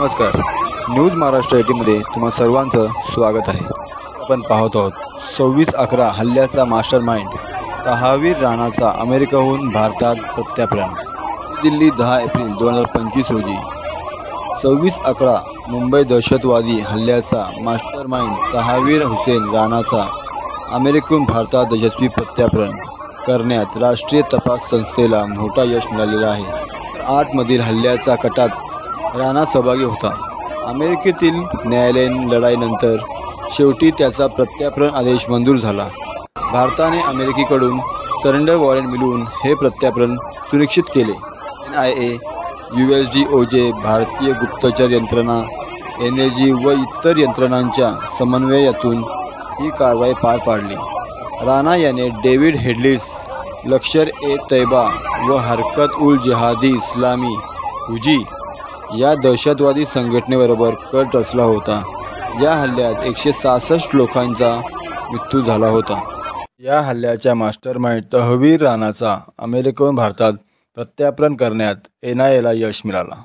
नमस्कार. न्यूज महाराष्ट्र मध्ये तुम्हा सर्वांचं स्वागत आहे. आपण पाहत आहोत 26/11 हल्ल्याचा मास्टरमाइंड तहावीर राणाचा अमेरिकेहून भारतात प्रत्यार्पण. दिल्ली 10 एप्रिल 2025 रोजी 26/11 मुंबई दहशतवादी हल्ल्याचा मास्टरमाइंड तहावीर हुसेन राणाचा अमेरिकेहून भारतात यशस्वी प्रत्यार्पण करण्यात राष्ट्रीय तपास संस्थेला मोठा यश मिळालेला आहे. 8 मधील हल्ल्याच्या कटात राणा सहभागी होता. अमेरिकेतील न्यायालयीन लढाईनंतर शेवटी त्याचा प्रत्यार्पण आदेश मंजूर झाला. भारताने अमेरिकेकडून सरेंडर वॉरंट मिळवून हे प्रत्यार्पण सुनिश्चित केले. NIA, USDOJ, भारतीय गुप्तचर यंत्रणा, NAG व इतर यंत्रणांच्या समन्वयातून ही कारवाई पार पाडली. राणा याने डेव्हिड हेडलीस, लष्कर-ए-तैयबा व हरकत उल जिहादी इस्लामी हुजी या दहशतवादी संघटनेबरोबर कट रचला होता. या हल्ल्यात 166 लोकांचा मृत्यू झाला होता. या हल्ल्याच्या मास्टरमाइंड तहावीर राणाचा अमेरिकेहून भारतात प्रत्यार्पण करण्यात NIAला यश मिळाला.